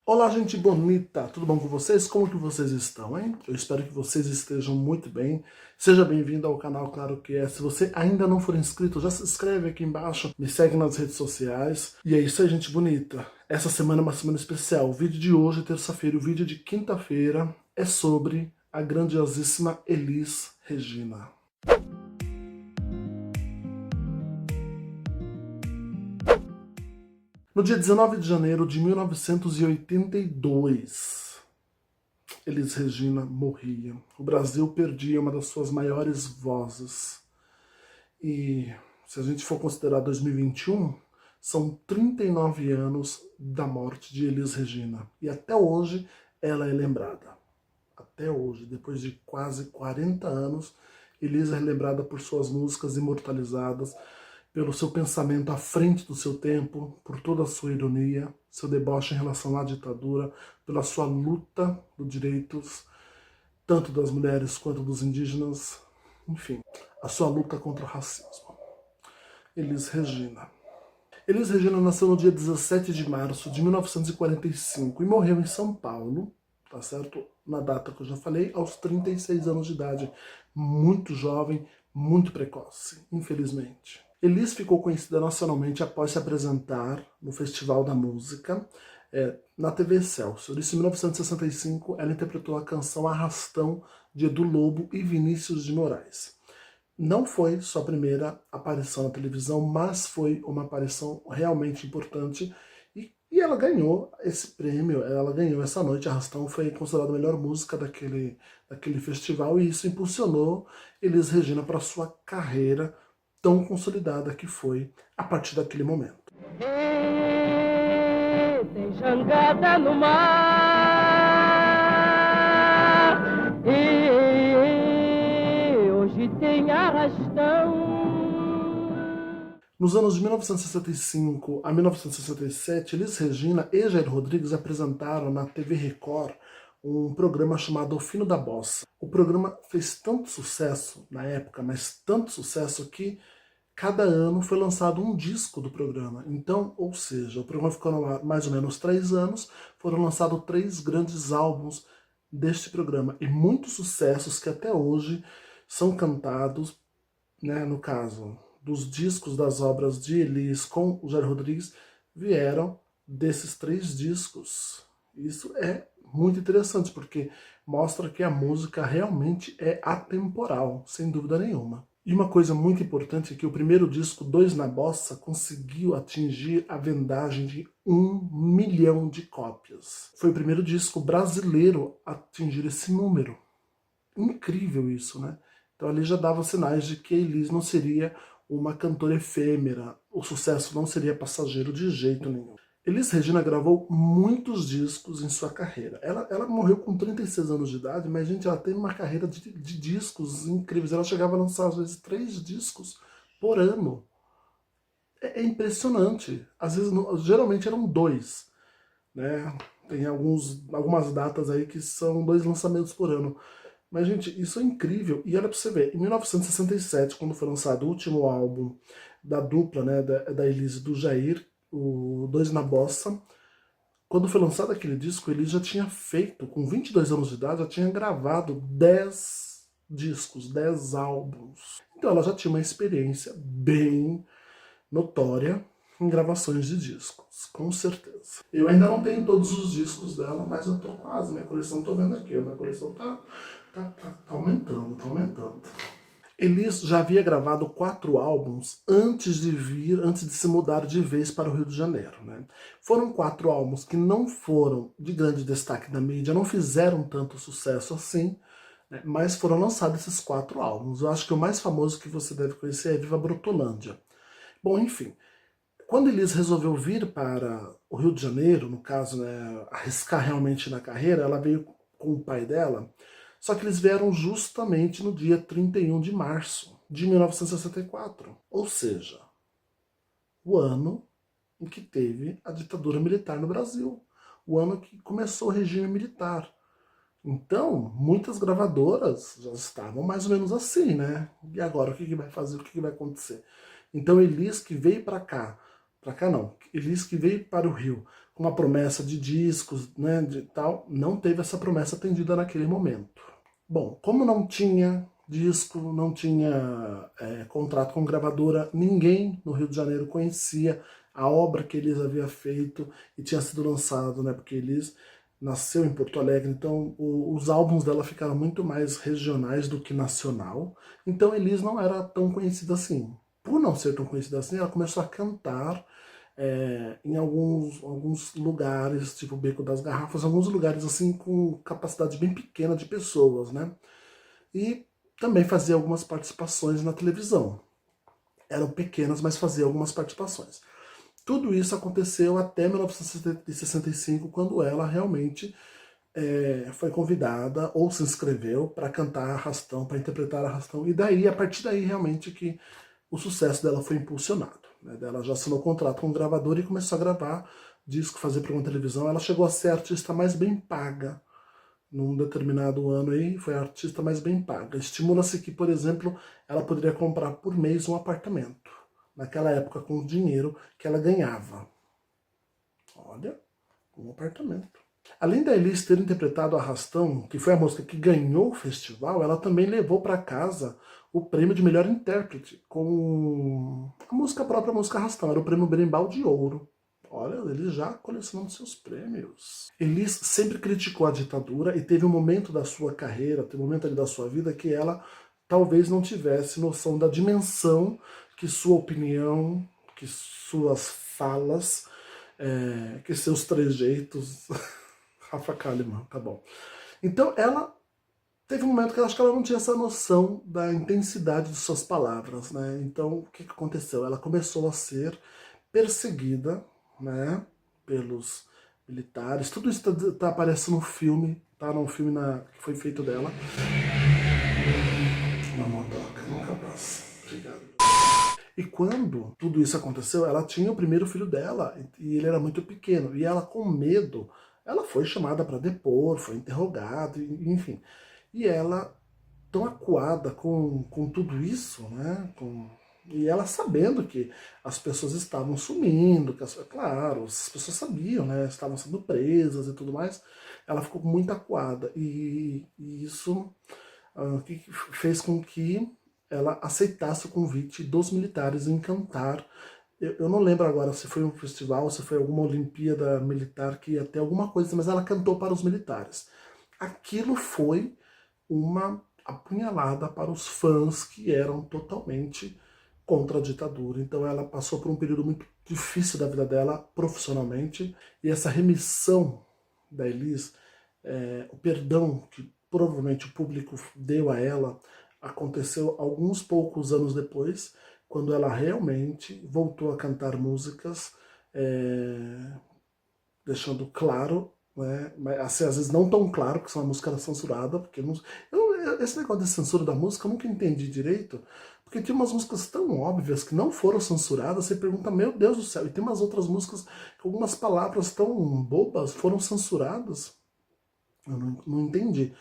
Olá, gente bonita! Tudo bom com vocês? Como que vocês estão, hein? Eu espero que vocês estejam muito bem. Seja bem-vindo ao canal Claro Que É. Se você ainda não for inscrito, já se inscreve aqui embaixo, me segue nas redes sociais. E é isso aí, gente bonita. Essa semana é uma semana especial. O vídeo de hoje, terça-feira, o vídeo de quinta-feira é sobre a grandiosíssima Elis Regina. No dia 19 de janeiro de 1982, Elis Regina morria. O Brasil perdia uma das suas maiores vozes. E se a gente for considerar 2021, são 39 anos da morte de Elis Regina. E até hoje ela é lembrada. Até hoje, depois de quase 40 anos, Elis é lembrada por suas músicas imortalizadas, pelo seu pensamento à frente do seu tempo, por toda a sua ironia, seu deboche em relação à ditadura, pela sua luta por direitos, tanto das mulheres quanto dos indígenas, enfim, a sua luta contra o racismo. Elis Regina. Elis Regina nasceu no dia 17 de março de 1945 e morreu em São Paulo, tá certo? Na data que eu já falei, aos 36 anos de idade. Muito jovem, muito precoce, infelizmente. Elis ficou conhecida nacionalmente após se apresentar no Festival da Música na TV Excelsior. Isso em 1965, ela interpretou a canção Arrastão de Edu Lobo e Vinícius de Moraes. Não foi sua primeira aparição na televisão, mas foi uma aparição realmente importante e ela ganhou esse prêmio, ela ganhou essa noite. Arrastão foi considerada a melhor música daquele festival e isso impulsionou Elis Regina para sua carreira tão consolidada que foi a partir daquele momento. Tem jangada no mar, hoje tem arrastão. Nos anos de 1965 a 1967, Elis Regina e Jair Rodrigues apresentaram na TV Record um programa chamado O Fino da Bossa. O programa fez tanto sucesso na época, mas tanto sucesso que cada ano foi lançado um disco do programa. Então, ou seja, o programa ficou no ar mais ou menos 3 anos, foram lançados 3 grandes álbuns deste programa e muitos sucessos que até hoje são cantados, né, no caso dos discos das obras de Elis com o Jair Rodrigues, vieram desses 3 discos. Isso é muito interessante, porque mostra que a música realmente é atemporal, sem dúvida nenhuma. E uma coisa muito importante é que o primeiro disco, Dois na Bossa, conseguiu atingir a vendagem de 1 milhão de cópias. Foi o primeiro disco brasileiro a atingir esse número. Incrível isso, né? Então ali já dava sinais de que Elis não seria uma cantora efêmera, o sucesso não seria passageiro de jeito nenhum. Elis Regina gravou muitos discos em sua carreira. Ela morreu com 36 anos de idade, mas, gente, ela teve uma carreira de discos incríveis. Ela chegava a lançar, às vezes, 3 discos por ano. É impressionante. Às vezes, geralmente eram 2, né? Tem algumas datas aí que são 2 lançamentos por ano. Mas, gente, isso é incrível. E olha pra você ver, em 1967, quando foi lançado o último álbum da dupla, né, da Elis e do Jair, o Dois na Bossa, quando foi lançado aquele disco, ele já tinha feito, com 22 anos de idade, já tinha gravado 10 discos, 10 álbuns. Então ela já tinha uma experiência bem notória em gravações de discos, com certeza. Eu ainda não tenho todos os discos dela, mas eu tô quase, minha coleção, tô vendo aqui, minha coleção tá aumentando, tá aumentando. Elis já havia gravado 4 álbuns antes de se mudar de vez para o Rio de Janeiro, né? Foram 4 álbuns que não foram de grande destaque na mídia, não fizeram tanto sucesso assim, né? Mas foram lançados esses 4 álbuns. Eu acho que o mais famoso que você deve conhecer é Viva Brutolândia. Bom, enfim, quando Elis resolveu vir para o Rio de Janeiro, no caso, né, arriscar realmente na carreira, ela veio com o pai dela. Só que eles vieram justamente no dia 31 de março de 1964. Ou seja, o ano em que teve a ditadura militar no Brasil. O ano que começou o regime militar. Então, muitas gravadoras já estavam mais ou menos assim, né? E agora, o que vai fazer? O que vai acontecer? Então, Elis, que veio para cá para cá não. Elis que veio para o Rio com uma promessa de discos, né, de tal, não teve essa promessa atendida naquele momento. Bom, como não tinha disco, não tinha contrato com gravadora, ninguém no Rio de Janeiro conhecia a obra que Elis havia feito e tinha sido lançado, né, porque Elis nasceu em Porto Alegre, então os álbuns dela ficaram muito mais regionais do que nacional, então Elis não era tão conhecida assim. Por não ser tão conhecida assim, ela começou a cantar em alguns lugares, tipo Beco das Garrafas, alguns lugares assim com capacidade bem pequena de pessoas, né? E também fazia algumas participações na televisão. Eram pequenas, mas fazia algumas participações. Tudo isso aconteceu até 1965, quando ela realmente foi convidada ou se inscreveu para cantar Arrastão, para interpretar Arrastão. E daí, a partir daí, realmente que o sucesso dela foi impulsionado. Né? Ela já assinou contrato com o gravador e começou a gravar disco, fazer programa de televisão. Ela chegou a ser a artista mais bem paga num determinado ano aí, foi a artista mais bem paga. Estimula-se que, por exemplo, ela poderia comprar por mês um apartamento, naquela época com o dinheiro que ela ganhava. Olha, um apartamento. Além da Elis ter interpretado Arrastão, que foi a música que ganhou o festival, ela também levou para casa o prêmio de melhor intérprete com a própria música Arrastão. Era o prêmio Berimbau de Ouro. Olha, ele já colecionando seus prêmios. Elis sempre criticou a ditadura e teve um momento da sua carreira, teve um momento ali da sua vida que ela talvez não tivesse noção da dimensão que sua opinião, que suas falas, que seus trejeitos... Rafa Kalimann, tá bom. Então ela teve um momento que eu acho que ela não tinha essa noção da intensidade de suas palavras, né? Então o que aconteceu? Ela começou a ser perseguida, né, pelos militares. Tudo isso tá aparecendo no filme, tá? Num filme que foi feito dela. Uma motoca, nunca passa. Obrigado. E quando tudo isso aconteceu, ela tinha o primeiro filho dela, e ele era muito pequeno, e ela com medo, ela foi chamada para depor, foi interrogada, enfim. E ela, tão acuada com tudo isso, né, e ela sabendo que as pessoas estavam sumindo, claro, as pessoas sabiam, né, estavam sendo presas e tudo mais, ela ficou muito acuada, e isso que fez com que ela aceitasse o convite dos militares em cantar. Eu não lembro agora se foi um festival, se foi alguma Olimpíada Militar que ia ter alguma coisa, mas ela cantou para os militares. Aquilo foi uma apunhalada para os fãs que eram totalmente contra a ditadura. Então ela passou por um período muito difícil da vida dela, profissionalmente, e essa remissão da Elis, o perdão que provavelmente o público deu a ela, aconteceu alguns poucos anos depois, quando ela realmente voltou a cantar músicas, deixando claro, né, mas assim, às vezes não tão claro, que uma música era censurada, porque esse negócio de censura da música eu nunca entendi direito, porque tem umas músicas tão óbvias que não foram censuradas, você pergunta, meu Deus do céu, e tem umas outras músicas que algumas palavras tão bobas foram censuradas, eu não entendi.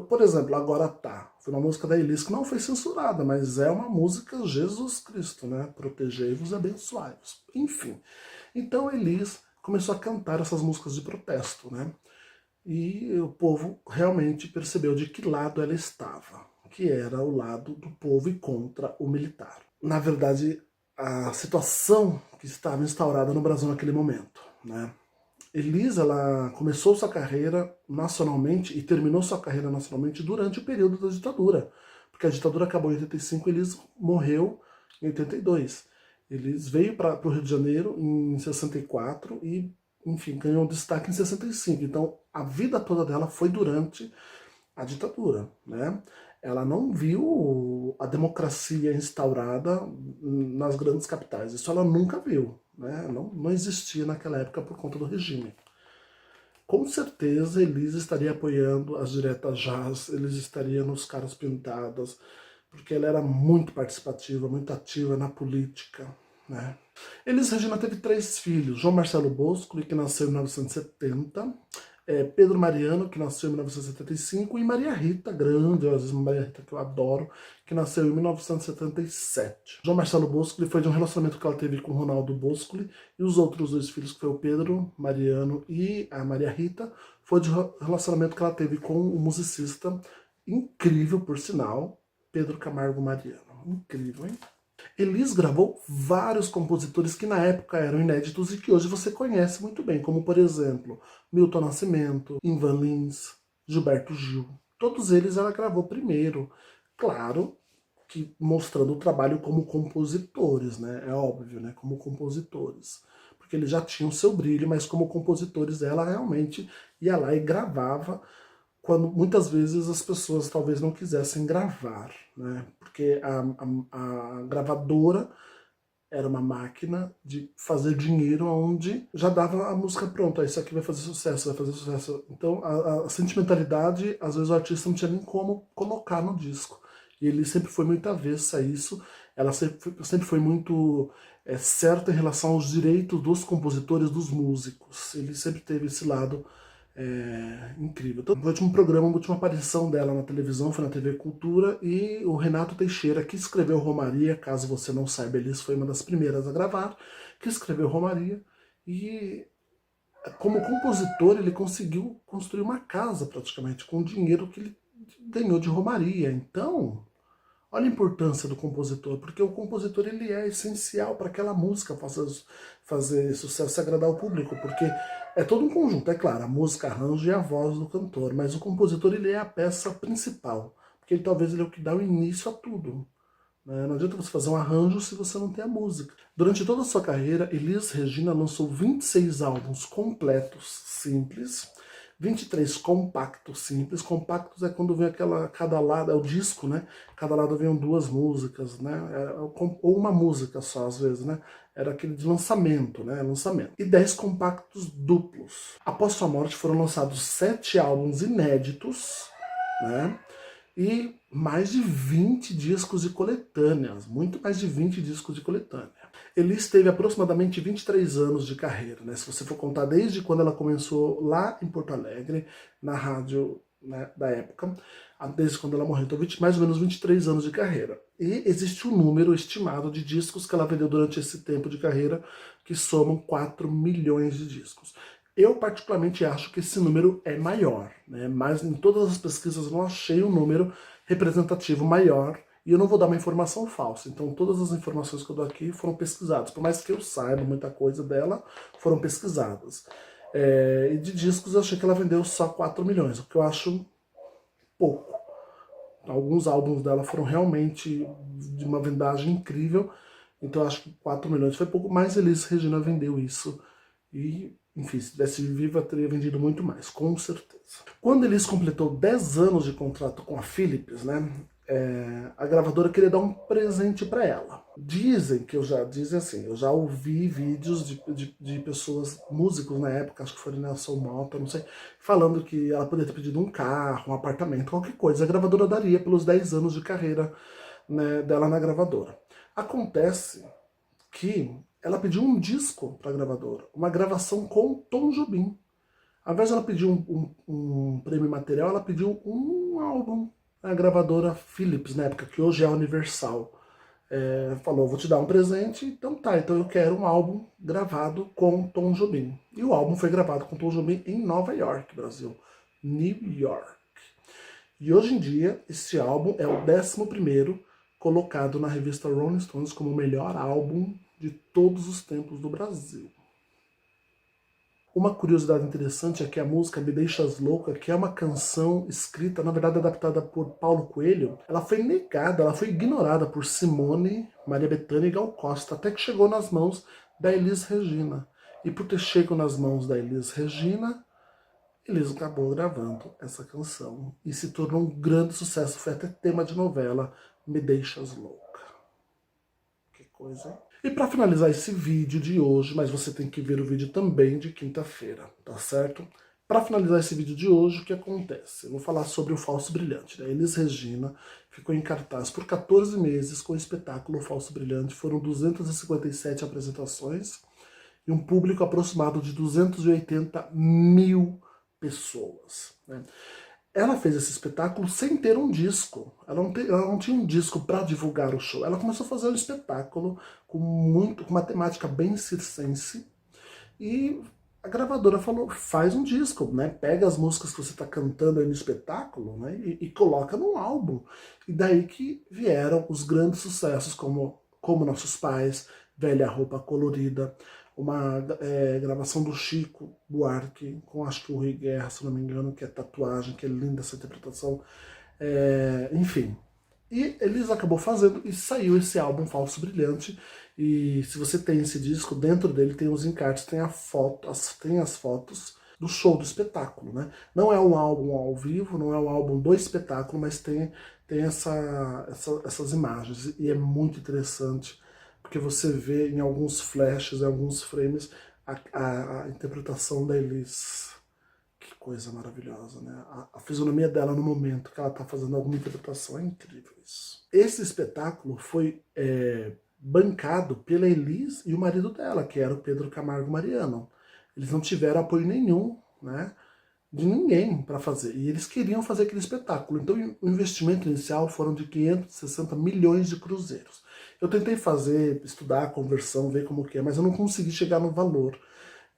Por exemplo, Agora Tá, foi uma música da Elis que não foi censurada, mas é uma música Jesus Cristo, né? Protegei-vos e abençoai-vos. Enfim, então Elis começou a cantar essas músicas de protesto, né? E o povo realmente percebeu de que lado ela estava, que era o lado do povo e contra o militar. Na verdade, a situação que estava instaurada no Brasil naquele momento, né? Elis, ela começou sua carreira nacionalmente e terminou sua carreira nacionalmente durante o período da ditadura, porque a ditadura acabou em 85 e Elis morreu em 82. Elis veio para o Rio de Janeiro em 64 e, enfim, ganhou destaque em 65. Então, a vida toda dela foi durante a ditadura, né? Ela não viu a democracia instaurada nas grandes capitais, isso ela nunca viu, né? Não existia naquela época por conta do regime. Com certeza Elis estaria apoiando as diretas jazz, Elis estaria nos Caras Pintadas, porque ela era muito participativa, muito ativa na política, né? Elis Regina teve 3 filhos, João Marcelo Bosco, que nasceu em 1970, Pedro Mariano, que nasceu em 1975, e Maria Rita, grande Maria Rita, que eu adoro, que nasceu em 1977. João Marcelo Boscoli foi de um relacionamento que ela teve com Ronaldo Boscoli, e os outros dois filhos, que foi o Pedro Mariano e a Maria Rita, foi de relacionamento que ela teve com o musicista incrível, por sinal, Pedro Camargo Mariano. Incrível, hein? Elis gravou vários compositores que na época eram inéditos e que hoje você conhece muito bem, como por exemplo, Milton Nascimento, Ivan Lins, Gilberto Gil. Todos eles ela gravou primeiro. Claro que mostrando o trabalho como compositores, né? É óbvio, né? Como compositores. Porque eles já tinham seu brilho, mas como compositores ela realmente ia lá e gravava quando muitas vezes as pessoas talvez não quisessem gravar, né? Porque a gravadora era uma máquina de fazer dinheiro onde já dava a música pronta, isso aqui vai fazer sucesso, vai fazer sucesso. Então a sentimentalidade, às vezes o artista não tinha nem como colocar no disco. E ele sempre foi muito avessa a isso, ela sempre foi muito certa em relação aos direitos dos compositores, dos músicos. Ele sempre teve esse lado incrível. Então, o último programa, a última aparição dela na televisão foi na TV Cultura, e o Renato Teixeira, que escreveu Romaria, caso você não saiba, Elis foi uma das primeiras a gravar, que escreveu Romaria, e como compositor ele conseguiu construir uma casa praticamente com o dinheiro que ele ganhou de Romaria. Então, olha a importância do compositor, porque o compositor ele é essencial para aquela música fazer sucesso e agradar o público, porque é todo um conjunto, é claro, a música, arranjo e a voz do cantor, mas o compositor ele é a peça principal, porque talvez ele é o que dá o início a tudo. Né? Não adianta você fazer um arranjo se você não tem a música. Durante toda a sua carreira, Elis Regina lançou 26 álbuns completos, simples, 23 compactos simples. Compactos é quando vem cada lado, é o disco, né? Cada lado vem duas músicas, né? Ou uma música só, às vezes, né? Era aquele de lançamento, né? Lançamento. E 10 compactos duplos. Após sua morte foram lançados 7 álbuns inéditos, né? E mais de 20 discos de coletâneas, muito mais de 20 discos de coletânea. Elis teve aproximadamente 23 anos de carreira, né? Se você for contar desde quando ela começou lá em Porto Alegre, na rádio, né, da época, desde quando ela morreu, então mais ou menos 23 anos de carreira. E existe um número estimado de discos que ela vendeu durante esse tempo de carreira, que somam 4 milhões de discos. Eu particularmente acho que esse número é maior, né? Mas em todas as pesquisas eu não achei um número representativo maior, e eu não vou dar uma informação falsa. Então todas as informações que eu dou aqui foram pesquisadas, por mais que eu saiba muita coisa dela, foram pesquisadas. E de discos eu achei que ela vendeu só 4 milhões, o que eu acho pouco. Alguns álbuns dela foram realmente de uma vendagem incrível, então eu acho que 4 milhões foi pouco, mas Elis Regina vendeu isso. E, enfim, se tivesse viva, teria vendido muito mais, com certeza. Quando Elis completou 10 anos de contrato com a Philips, né, a gravadora queria dar um presente para ela. Dizem assim, eu já ouvi vídeos de pessoas, músicos na época, acho que foi Nelson Mota, não sei, falando que ela poderia ter pedido um carro, um apartamento, qualquer coisa. A gravadora daria pelos 10 anos de carreira, né, dela na gravadora. Acontece que ela pediu um disco para a gravadora, uma gravação com Tom Jobim. Ao invés de ela pedir um prêmio material, ela pediu um álbum. A gravadora Philips, na época, que hoje é a Universal, falou, vou te dar um presente, então tá, então eu quero um álbum gravado com Tom Jobim. E o álbum foi gravado com Tom Jobim em Nova York, Brasil. New York. E hoje em dia, esse álbum é o 11º colocado na revista Rolling Stones como o melhor álbum de todos os tempos do Brasil. Uma curiosidade interessante é que a música Me Deixas Louca, que é uma canção escrita, na verdade adaptada por Paulo Coelho, ela foi negada, ela foi ignorada por Simone, Maria Bethânia e Gal Costa, até que chegou nas mãos da Elis Regina. E por ter chegado nas mãos da Elis Regina, Elis acabou gravando essa canção e se tornou um grande sucesso, foi até tema de novela, Me Deixas Louca. Que coisa, hein? E para finalizar esse vídeo de hoje, mas você tem que ver o vídeo também de quinta-feira, tá certo? Para finalizar esse vídeo de hoje, o que acontece? Eu vou falar sobre o Falso Brilhante, né? Elis Regina ficou em cartaz por 14 meses com o espetáculo Falso Brilhante. Foram 257 apresentações e um público aproximado de 280 mil pessoas, né? Ela fez esse espetáculo sem ter um disco. Ela não tinha um disco para divulgar o show. Ela começou a fazer um espetáculo com uma temática bem circense. E a gravadora falou, faz um disco, né? Pega as músicas que você está cantando aí no espetáculo, né? E coloca num álbum. E daí que vieram os grandes sucessos como Nossos Pais, Velha Roupa Colorida, uma gravação do Chico Buarque, com acho que o Rui Guerra, se não me engano, que é Tatuagem, que é linda essa interpretação. Enfim. E eles acabou fazendo e saiu esse álbum Falso Brilhante. E se você tem esse disco, dentro dele tem os encartes, tem tem as fotos do show, do espetáculo, né? Não é um álbum ao vivo, não é um álbum do espetáculo, mas tem essas imagens. E é muito interessante, porque você vê em alguns flashes, em alguns frames, a interpretação da Elis. Que coisa maravilhosa, né? A fisionomia dela no momento que ela está fazendo alguma interpretação é incrível isso. Esse espetáculo foi bancado pela Elis e o marido dela, que era o Pedro Camargo Mariano. Eles não tiveram apoio nenhum, né, de ninguém para fazer. E eles queriam fazer aquele espetáculo. Então o investimento inicial foram de 560 milhões de cruzeiros. Eu tentei estudar a conversão, ver como que é, mas eu não consegui chegar no valor.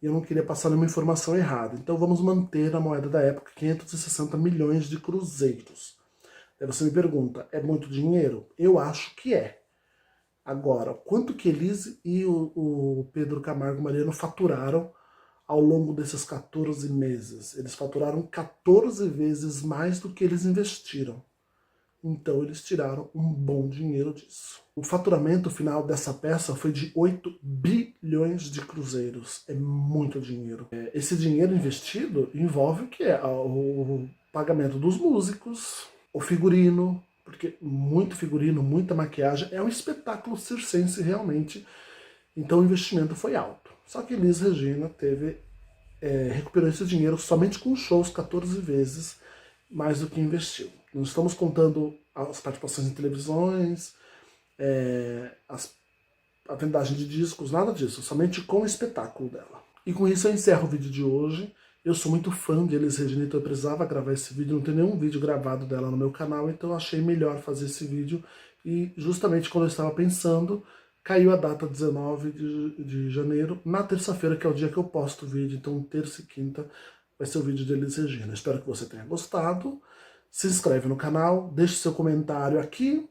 E eu não queria passar nenhuma informação errada. Então vamos manter a moeda da época, 560 milhões de cruzeiros. Aí você me pergunta, é muito dinheiro? Eu acho que é. Agora, quanto que Elise e o Pedro Camargo Mariano faturaram ao longo desses 14 meses? Eles faturaram 14 vezes mais do que eles investiram. Então eles tiraram um bom dinheiro disso. O faturamento final dessa peça foi de 8 bilhões de cruzeiros. É muito dinheiro. Esse dinheiro investido envolve o que é? O pagamento dos músicos, o figurino, porque muito figurino, muita maquiagem, é um espetáculo circense realmente. Então o investimento foi alto. Só que Elis Regina recuperou esse dinheiro somente com shows 14 vezes mais do que investiu. Não estamos contando as participações em televisões, a vendagem de discos, nada disso, somente com o espetáculo dela. E com isso eu encerro o vídeo de hoje. Eu sou muito fã de Elis Regina, então eu precisava gravar esse vídeo, não tem nenhum vídeo gravado dela no meu canal, então eu achei melhor fazer esse vídeo. E justamente quando eu estava pensando, caiu a data 19 de janeiro, na terça-feira, que é o dia que eu posto o vídeo, então terça e quinta vai ser o vídeo de Elis Regina. Espero que você tenha gostado. Se inscreve no canal, deixe seu comentário aqui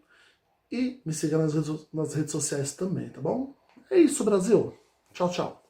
e me siga nas redes sociais também, tá bom? É isso, Brasil. Tchau, tchau.